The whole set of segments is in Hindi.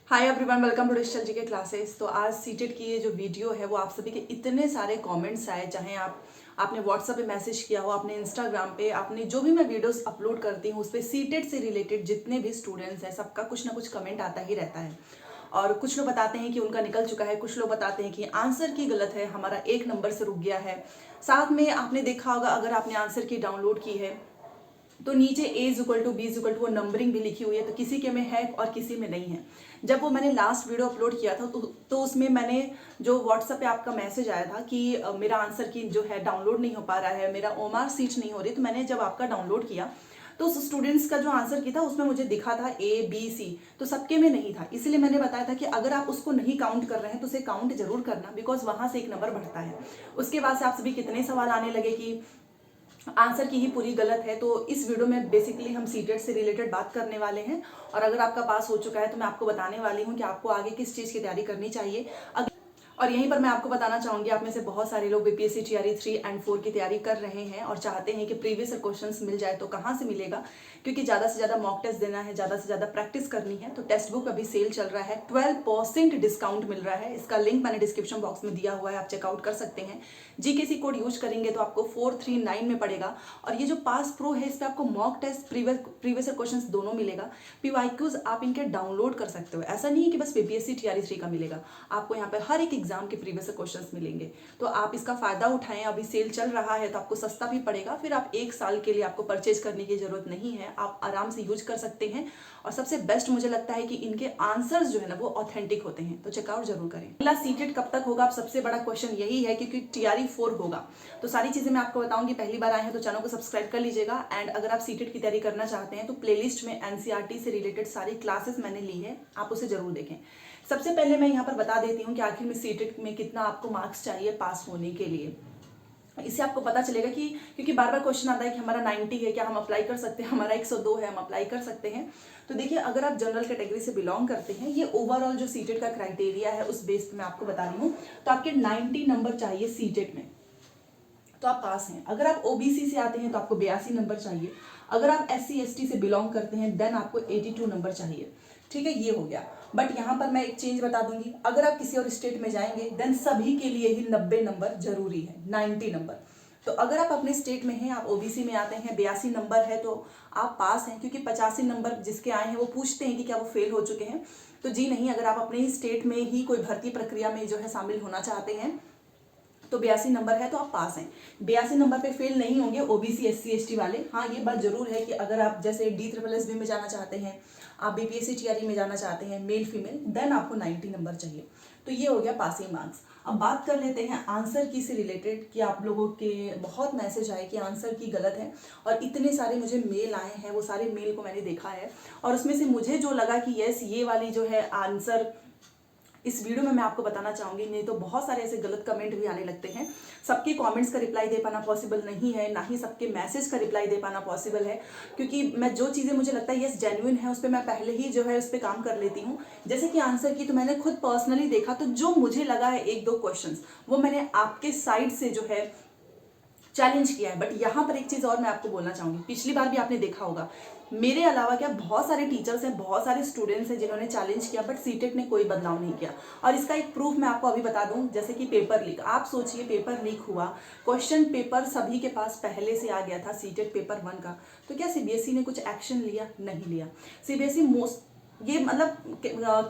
Hi everyone, welcome to digital G K classes. तो आज सीटेट की ये जो वीडियो है वो आप सभी के इतने सारे कमेंट्स आए, चाहे आपने व्हाट्सएप पे मैसेज किया हो, आपने इंस्टाग्राम पे, आपने जो भी मैं वीडियोस अपलोड करती हूँ उस पर सीटेट से रिलेटेड जितने भी स्टूडेंट्स हैं सबका कुछ ना कुछ कमेंट आता ही रहता है। और कुछ लोग बताते हैं कि उनका निकल चुका है, कुछ लोग बताते हैं कि आंसर की गलत है, हमारा 1 नंबर से रुक गया है। साथ में आपने देखा होगा, अगर आपने आंसर की डाउनलोड की है तो नीचे A=B= वो नंबरिंग भी लिखी हुई है, तो किसी के में है और किसी में नहीं है। जब वो मैंने लास्ट वीडियो अपलोड किया था तो उसमें मैंने जो व्हाट्सएप पे आपका मैसेज आया था कि मेरा आंसर की जो है डाउनलोड नहीं हो पा रहा है, मेरा ओमार सीट नहीं हो रही, तो मैंने जब आपका डाउनलोड किया तो उस स्टूडेंट्स का जो आंसर की था उसमें मुझे दिखा था A B C, तो सबके में नहीं था। इसलिए मैंने बताया था कि अगर आप उसको नहीं काउंट कर रहे हैं तो उसे काउंट जरूर करना, बिकॉज वहां से 1 नंबर बढ़ता है। उसके बाद से आप सभी कितने सवाल आने लगे कि आंसर की ही पूरी गलत है। तो इस वीडियो में बेसिकली हम सीटेट से रिलेटेड बात करने वाले हैं, और अगर आपका पास हो चुका है तो मैं आपको बताने वाली हूँ कि आपको आगे किस चीज़ की तैयारी करनी चाहिए। और यहीं पर मैं आपको बताना चाहूंगी, आप में से बहुत सारे लोग बीपीएससी टीआरई 3 एंड 4 की तैयारी कर रहे हैं और चाहते हैं कि प्रीवियस क्वेश्चंस मिल जाए। तो कहाँ से मिलेगा? क्योंकि ज़्यादा से ज़्यादा मॉक टेस्ट देना है, ज़्यादा से ज़्यादा प्रैक्टिस करनी है। तो टेक्स्ट बुक अभी सेल चल रहा है, 12% डिस्काउंट मिल रहा है। इसका लिंक मैंने डिस्क्रिप्शन बॉक्स में दिया हुआ है, आप चेकआउट कर सकते हैं। जीकेसी कोड यूज करेंगे तो आपको 439 में पड़ेगा। और ये जो पास प्रो है, इस पर आपको मॉक टेस्ट, प्रीवियस क्वेश्चन दोनों मिलेगा। पीवाईक्यूज आप इनके डाउनलोड कर सकते हो। ऐसा नहीं है कि बस बीपीएससी टीआरई 3 का मिलेगा, आपको यहाँ पे हर एक एग्जाम के प्रीवियस क्वेश्चंस मिलेंगे। तो आप इसका फायदा उठाएं, अभी सेल चल रहा है तो आपको सस्ता भी पड़ेगा। फिर आप 1 साल के लिए आपको परचेज करने की जरूरत नहीं है, आप आराम से यूज कर सकते हैं। और सबसे बेस्ट मुझे लगता है कि इनके आंसर्स जो है ना वो ऑथेंटिक होते हैं। तो चेकआउट जरूर करें। अगला सीटेट कब तक होगा? आप सबसे बड़ा क्वेश्चन यही है, क्योंकि टीआरई 4 होगा। तो सारी चीजें मैं आपको बताऊंगी। पहली बार आए हैं तो चैनल को सब्सक्राइब कर लीजिएगा। एंड अगर आप सीटेट की तैयारी करना चाहते हैं तो प्लेलिस्ट में एनसीईआरटी से रिलेटेड सारी क्लासेस मैंने ली है, आप उसे जरूर देखें। सबसे पहले मैं यहाँ पर बता देती हूँ कि आखिर में सीटेट में कितना आपको मार्क्स चाहिए पास होने के लिए। इससे आपको पता चलेगा कि, क्योंकि बार बार क्वेश्चन आता है कि हमारा 90 है, क्या हम अप्लाई कर सकते हैं? हमारा 102 है, हम अप्लाई कर सकते हैं? तो देखिए, अगर आप जनरल कैटेगरी से बिलोंग करते हैं, ये ओवरऑल जो सीटेट का क्राइटेरिया है उस बेस पे मैं आपको बता रही हूँ, तो आपके 90 नंबर चाहिए सीटेट में, तो आप पास हैं। अगर आप ओबीसी से आते हैं तो आपको 82 नंबर चाहिए। अगर आप SC ST से बिलोंग करते हैं देन आपको 82 नंबर चाहिए। ठीक है, ये हो गया। बट यहाँ पर मैं एक चेंज बता दूंगी, अगर आप किसी और स्टेट में जाएंगे देन सभी के लिए ही 90 नंबर जरूरी है, 90 नंबर। तो अगर आप अपने स्टेट में हैं, आप ओबीसी में आते हैं, 82 नंबर है तो आप पास हैं। क्योंकि 85 नंबर जिसके आए हैं वो पूछते हैं कि क्या वो फेल हो चुके हैं, तो जी नहीं। अगर आप अपने ही स्टेट में ही कोई भर्ती प्रक्रिया में जो है शामिल होना चाहते हैं तो 82 नंबर है तो आप पास हैं। 82 नंबर पे फेल नहीं होंगे ओबीसी SC ST वाले। हाँ, ये बात जरूर है कि अगर आप जैसे DSSB में जाना चाहते हैं, आप बीपीएससी टीआरई में जाना चाहते हैं, मेल फीमेल, देन आपको 90 नंबर चाहिए। तो ये हो गया पासिंग मार्क्स। अब बात कर लेते हैं आंसर की से रिलेटेड, कि आप लोगों के बहुत मैसेज आए कि आंसर की गलत है, और इतने सारे मुझे मेल आए हैं, वो सारे मेल को मैंने देखा है। और उसमें से मुझे जो लगा कि यस, ये वाली जो है आंसर इस वीडियो में मैं आपको बताना चाहूंगी। नहीं तो बहुत सारे ऐसे गलत कमेंट भी आने लगते हैं। सबके कमेंट्स का रिप्लाई दे पाना पॉसिबल नहीं है, ना ही सबके मैसेज का रिप्लाई दे पाना पॉसिबल है, क्योंकि मैं जो चीज़ें मुझे लगता है यस जेन्युइन है उस पर मैं पहले ही जो है उस पर काम कर लेती हूँ। जैसे कि आंसर की तो मैंने खुद पर्सनली देखा, तो जो मुझे लगा है 1-2 क्वेश्चन वो मैंने आपके साइड से जो है चैलेंज किया है। बट यहाँ पर एक चीज़ और मैं आपको बोलना चाहूंगी, पिछली बार भी आपने देखा होगा, मेरे अलावा क्या बहुत सारे टीचर्स हैं, बहुत सारे स्टूडेंट्स हैं जिन्होंने चैलेंज किया, बट सीटेट ने कोई बदलाव नहीं किया। और इसका एक प्रूफ मैं आपको अभी बता दूं, जैसे कि पेपर लीक। आप सोचिए, पेपर लीक हुआ, क्वेश्चन पेपर सभी के पास पहले से आ गया था सीटेट पेपर 1 का, तो क्या सीबीएसई ने कुछ एक्शन लिया? नहीं लिया। सीबीएसई मोस्ट, ये मतलब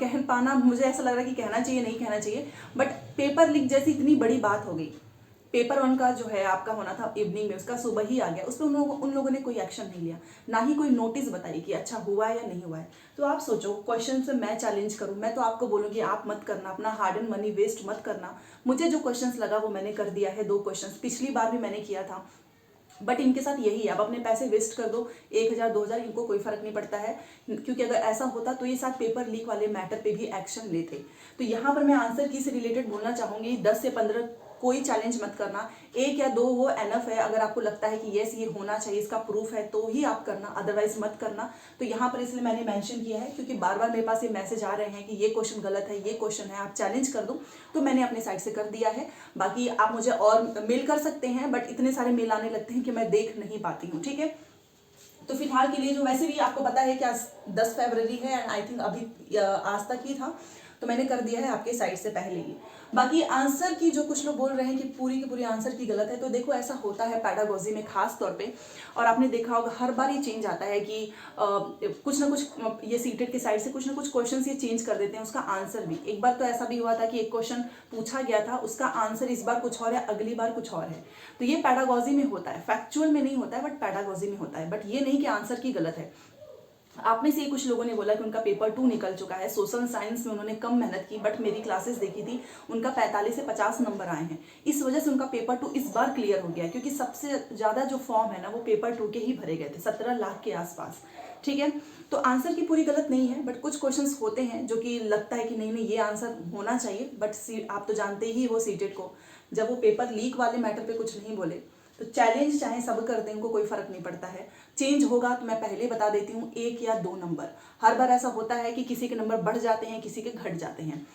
कह पाना मुझे ऐसा लग रहा है कि कहना चाहिए नहीं कहना चाहिए, बट पेपर लीक जैसी इतनी बड़ी बात हो गई। पेपर 1 का जो है आपका होना था इवनिंग में, उसका सुबह ही आ गया, उस पर उन लोगों ने कोई एक्शन नहीं लिया, ना ही कोई नोटिस बताई कि अच्छा हुआ है या नहीं हुआ है। तो आप सोचो, क्वेश्चन से मैं चैलेंज करूं, मैं तो आपको बोलूंगी आप मत करना, अपना हार्ड एंड मनी वेस्ट मत करना। मुझे जो क्वेश्चन लगा वो मैंने कर दिया है, 2 क्वेश्चन पिछली बार भी मैंने किया था। बट इनके साथ यही है, आप अपने पैसे वेस्ट कर दो, 1000-2000, इनको कोई फर्क नहीं पड़ता है। क्योंकि अगर ऐसा होता तो ये साथ पेपर लीक वाले मैटर पे भी एक्शन लेते। तो यहाँ पर मैं आंसर की से रिलेटेड बोलना चाहूंगी, 10 से 15 कोई चैलेंज मत करना, 1 या 2 वो एनफ है। अगर आपको लगता है कि यस ये होना चाहिए, इसका प्रूफ है, तो ही आप करना, अदरवाइज मत करना। तो यहाँ पर इसलिए मैंने मेंशन किया है, क्योंकि बार बार मेरे पास ये मैसेज आ रहे हैं कि ये क्वेश्चन गलत है, ये क्वेश्चन है, आप चैलेंज कर दो, तो मैंने अपने साइड से कर दिया है। बाकी आप मुझे और मेल कर सकते हैं, बट इतने सारे मेल आने लगते हैं कि मैं देख नहीं पाती हूँ। ठीक है, तो फिलहाल के लिए जो, वैसे भी आपको पता है कि आज 10 फरवरी है एंड आई थिंक अभी आज तक ही था, तो मैंने कर दिया है आपके साइड से पहले ही। बाकी आंसर की जो कुछ लोग बोल रहे हैं कि पूरी की पूरी आंसर की गलत है, तो देखो ऐसा होता है पैडागोजी में खास तौर पे, और आपने देखा होगा हर बार ये चेंज आता है कि कुछ ना कुछ ये सीटेड के साइड से कुछ ना कुछ क्वेश्चन ये चेंज कर देते हैं उसका आंसर भी। एक बार तो ऐसा भी हुआ था कि एक क्वेश्चन पूछा गया था, उसका आंसर इस बार कुछ और है, अगली बार कुछ और है। तो ये पैडागोजी में होता है, फैक्चुअल में नहीं होता है बट पैडागोजी में होता है। बट ये नहीं कि आंसर की गलत है। आप में से कुछ लोगों ने बोला कि उनका पेपर 2 निकल चुका है, सोशल साइंस में उन्होंने कम मेहनत की, बट मेरी क्लासेस देखी थी उनका 45 से 50 नंबर आए हैं। इस वजह से उनका पेपर 2 इस बार क्लियर हो गया, क्योंकि सबसे ज़्यादा जो फॉर्म है ना वो पेपर 2 के ही भरे गए थे, 17 लाख के आसपास। ठीक है, तो आंसर की पूरी गलत नहीं है, बट कुछ क्वेश्चंस होते हैं जो कि लगता है कि नहीं नहीं ये आंसर होना चाहिए, बट आप तो जानते ही हो सीटेट को, जब वो पेपर लीक वाले मैटर पे कुछ नहीं बोले तो चैलेंज चाहे सब करते हैं, उनको कोई फर्क नहीं पड़ता है। चेंज होगा तो मैं पहले बता देती हूँ 1 या 2 नंबर। हर बार ऐसा होता है कि किसी के नंबर बढ़ जाते हैं, किसी के घट जाते हैं।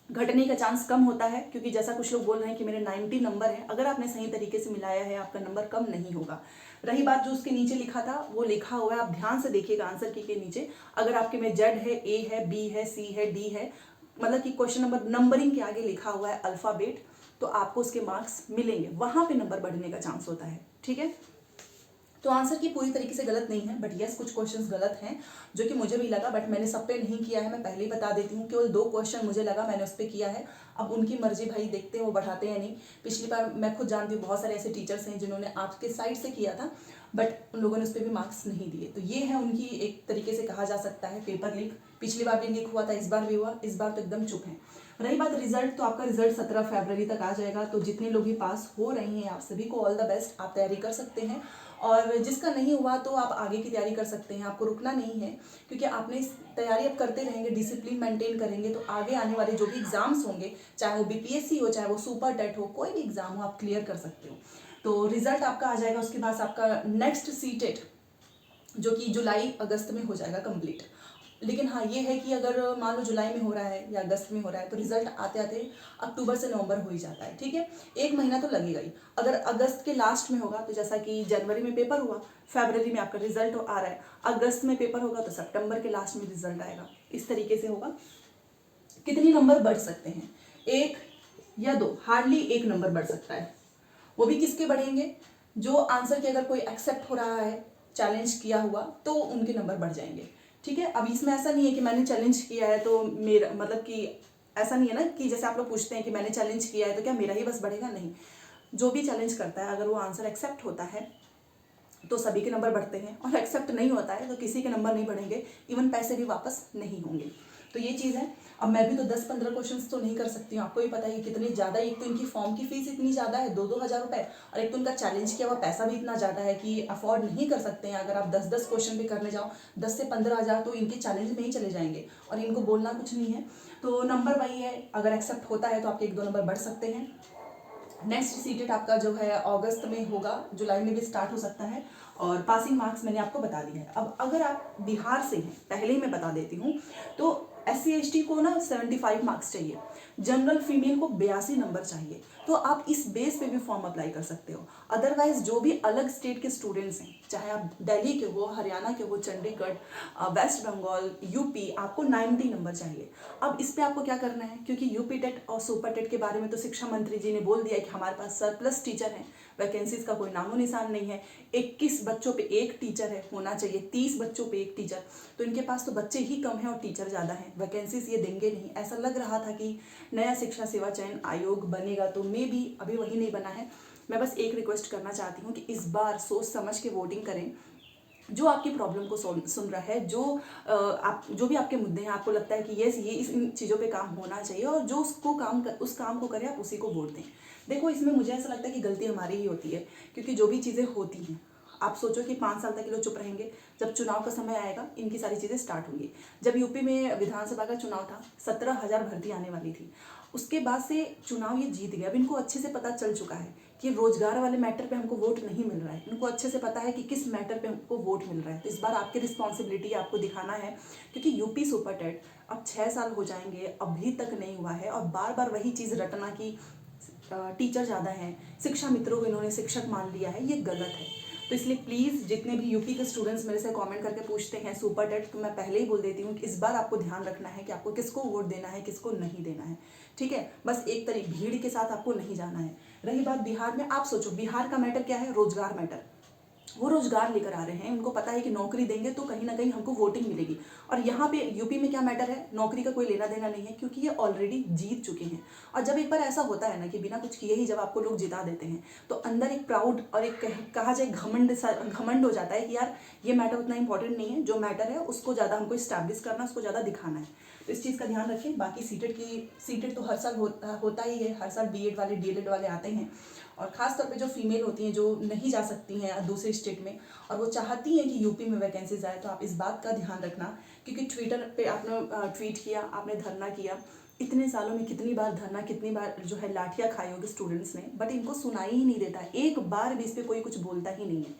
घटने का चांस कम होता है, क्योंकि जैसा कुछ लोग बोल रहे हैं कि मेरे 90 नंबर है, अगर आपने सही तरीके से मिलाया है आपका नंबर कम नहीं होगा। रही बात जो उसके नीचे लिखा था, वो लिखा हुआ है, आप ध्यान से देखिएगा आंसर की के नीचे, अगर आपके में जेड है, ए है, बी है, सी है, डी है, मतलब कि क्वेश्चन नंबर नंबरिंग के आगे लिखा हुआ है अल्फाबेट, तो आपको उसके मार्क्स मिलेंगे, वहां पे नंबर बढ़ने का चांस होता है। ठीक है, तो आंसर की पूरी तरीके से गलत नहीं है, बट यस कुछ क्वेश्चंस गलत हैं जो कि मुझे भी लगा, बट मैंने सब पे नहीं किया है, मैं पहले ही बता देती हूँ। केवल 2 क्वेश्चन मुझे लगा, मैंने उस पर किया है। अब उनकी मर्जी, भाई देखते हैं वो बढ़ाते हैं नहीं। पिछली बार मैं खुद जानती हूँ बहुत सारे ऐसे टीचर्स हैं जिन्होंने आपके साइड से किया था, बट उन लोगों ने उस पर भी मार्क्स नहीं दिए। तो ये है उनकी एक तरीके से कहा जा सकता है पेपर लीक। पिछली बार भी लीक हुआ था, इस बार भी हुआ, इस बार तो एकदम चुप है। रही बात रिजल्ट, तो आपका रिजल्ट 17 फरवरी तक आ जाएगा। तो जितने लोग भी पास हो रहे हैं आप सभी को ऑल द बेस्ट, आप तैयारी कर सकते हैं, और जिसका नहीं हुआ तो आप आगे की तैयारी कर सकते हैं, आपको रुकना नहीं है, क्योंकि आपने तैयारी अब करते रहेंगे, डिसिप्लिन मेंटेन करेंगे, तो आगे आने वाले जो भी एग्जाम्स होंगे, चाहे वो बीपीएससी हो, चाहे वो सुपर टेट हो, कोई भी एग्जाम हो, आप क्लियर कर सकते हो। तो रिजल्ट आपका आ जाएगा, उसके बाद आपका नेक्स्ट सीटेट जो कि जुलाई अगस्त में हो जाएगा कंप्लीट। लेकिन हाँ ये है कि अगर मान लो जुलाई में हो रहा है या अगस्त में हो रहा है, तो रिजल्ट आते आते अक्टूबर से नवंबर हो ही जाता है। ठीक है, 1 महीना तो लगेगा ही। अगर अगस्त के लास्ट में होगा तो जैसा कि जनवरी में पेपर हुआ, फरवरी में आपका रिजल्ट आ रहा है, अगस्त में पेपर होगा तो सितंबर के लास्ट में रिजल्ट आएगा, इस तरीके से होगा। कितने नंबर बढ़ सकते हैं? 1 या 2, हार्डली 1 नंबर बढ़ सकता है। वो भी किसके बढ़ेंगे? जो आंसर के अगर कोई एक्सेप्ट हो रहा है, चैलेंज किया हुआ, तो उनके नंबर बढ़ जाएंगे। ठीक है, अब इसमें ऐसा नहीं है कि मैंने चैलेंज किया है तो मेरा मतलब कि ऐसा नहीं है ना कि जैसे आप लोग पूछते हैं कि मैंने चैलेंज किया है तो क्या मेरा ही बस बढ़ेगा? नहीं, जो भी चैलेंज करता है अगर वो आंसर एक्सेप्ट होता है तो सभी के नंबर बढ़ते हैं, और एक्सेप्ट नहीं होता है तो किसी के नंबर नहीं बढ़ेंगे, इवन पैसे भी वापस नहीं होंगे। तो ये चीज़ है। अब मैं भी तो 10-15 क्वेश्चंस तो नहीं कर सकती हूँ, आपको भी पता है कितनी ज़्यादा, एक तो इनकी फॉर्म की फीस इतनी ज़्यादा है 2-2 हज़ार रुपये, और एक तो उनका चैलेंज किया हुआ पैसा भी इतना ज़्यादा है कि अफोर्ड नहीं कर सकते हैं। अगर आप 10-10 क्वेश्चन भी करने जाओ 10 से 15 हज़ार तो इनके चैलेंज में ही चले जाएंगे, और इनको बोलना कुछ नहीं है। तो नंबर वही है, अगर एक्सेप्ट होता है तो आपके 1-2 नंबर बढ़ सकते हैं। नेक्स्ट सीटेट आपका जो है अगस्त में होगा, जुलाई में भी स्टार्ट हो सकता है, और पासिंग मार्क्स मैंने आपको बता दिए हैं। अब अगर आप बिहार से हैं, पहले ही मैं बता देती हूँ, तो SC/ST को ना 75 मार्क्स चाहिए, जनरल फीमेल को 82 नंबर चाहिए, तो आप इस बेस पे भी फॉर्म अप्लाई कर सकते हो। अदरवाइज जो भी अलग स्टेट के स्टूडेंट्स हैं, चाहे आप दिल्ली के हो, हरियाणा के हो, चंडीगढ़, वेस्ट बंगाल, यूपी, आपको 90 नंबर चाहिए। अब इस पे आपको क्या करना है, क्योंकि यूपी टेट और सुपर टेट के बारे में तो शिक्षा मंत्री जी ने बोल दिया है कि हमारे पास सरप्लस टीचर हैं, वैकेंसीज का कोई नामो निशान नहीं है, 21 बच्चों पे 1 टीचर है, होना चाहिए 30 बच्चों पे 1 टीचर, तो इनके पास तो बच्चे ही कम हैं और टीचर ज़्यादा हैं, वैकेंसीज ये देंगे नहीं। ऐसा लग रहा था कि नया शिक्षा सेवा चयन आयोग बनेगा, तो मे भी अभी वही नहीं बना है। मैं बस एक रिक्वेस्ट करना चाहती हूँ कि इस बार सोच समझ के वोटिंग करें। जो आपकी प्रॉब्लम को सुन रहा है, जो भी आपके मुद्दे हैं, आपको लगता है कि यस ये इन चीज़ों पे काम होना चाहिए, और जो उस काम को करे, आप उसी को वोट दें। देखो इसमें मुझे ऐसा लगता है कि गलती हमारी ही होती है, क्योंकि जो भी चीज़ें होती हैं, आप सोचो कि 5 साल तक ये लोग चुप रहेंगे, जब चुनाव का समय आएगा इनकी सारी चीज़ें स्टार्ट होंगी। जब यूपी में विधानसभा का चुनाव था, 17,000 भर्ती आने वाली थी, उसके बाद से चुनाव ये जीत गया। अब इनको अच्छे से पता चल चुका है कि रोजगार वाले मैटर पे हमको वोट नहीं मिल रहा है, इनको अच्छे से पता है कि किस मैटर पे हमको वोट मिल रहा है। तो इस बार आपकी रिस्पॉन्सिबिलिटी है, आपको दिखाना है, क्योंकि यूपी सुपर टेट अब 6 साल हो जाएंगे, अभी तक नहीं हुआ है, और बार बार वही चीज़ रटना कि टीचर ज़्यादा हैं, शिक्षा मित्रों को इन्होंने शिक्षक मान लिया है, ये गलत है। तो इसलिए प्लीज़ जितने भी यूपी के स्टूडेंट्स मेरे से कमेंट करके पूछते हैं सुपर टेट, तो मैं पहले ही बोल देती हूँ कि इस बार आपको ध्यान रखना है कि आपको किसको वोट देना है, किसको नहीं देना है, ठीक है। बस एक भीड़ के साथ आपको नहीं जाना है। रही बात बिहार में, आप सोचो बिहार का मैटर क्या है, रोजगार मैटर। वो रोजगार लेकर आ रहे हैं, उनको पता है कि नौकरी देंगे तो कहीं ना कहीं हमको वोटिंग मिलेगी। और यहाँ पे यूपी में क्या मैटर है, नौकरी का कोई लेना देना नहीं है, क्योंकि ये ऑलरेडी जीत चुके हैं। और जब एक बार ऐसा होता है ना कि बिना कुछ किए ही जब आपको लोग जिता देते हैं, तो अंदर एक प्राउड और एक कहा जाए घमंड हो जाता है कि यार ये मैटर उतना इंपॉर्टेंट नहीं है, जो मैटर है उसको ज़्यादा हमको इस्टेब्लिश करना, उसको ज़्यादा दिखाना है। तो इस चीज़ का ध्यान रखें। बाकी सीटेट तो हर साल होता ही है, हर साल बीएड वाले डीएलएड वाले आते हैं। और ख़ास तौर पे जो फीमेल होती हैं, जो नहीं जा सकती हैं दूसरे स्टेट में और वो चाहती हैं कि यूपी में वैकेंसीज आए, तो आप इस बात का ध्यान रखना। क्योंकि ट्विटर पे आपने ट्वीट किया, आपने धरना किया, इतने सालों में कितनी बार धरना, कितनी बार जो है लाठियाँ खाई होगी स्टूडेंट्स ने, बट इनको सुनाई ही नहीं देता, एक बार भी इस पर कोई कुछ बोलता ही नहीं है।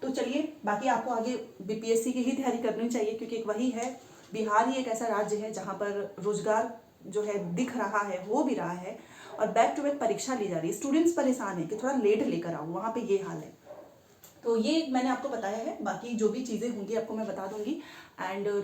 तो चलिए, बाकी आपको आगे बीपीएससी की ही तैयारी करनी चाहिए, क्योंकि एक वही है, बिहार ही एक ऐसा राज्य है जहाँ पर रोजगार जो है दिख रहा है, हो भी रहा है, और बैक टू बैक परीक्षा ली जा रही है। स्टूडेंट्स परेशान है कि थोड़ा लेट लेकर आओ, वहाँ पे ये हाल है। तो ये मैंने आपको बताया है, बाकी जो भी चीज़ें होंगी आपको मैं बता दूंगी। एंड रही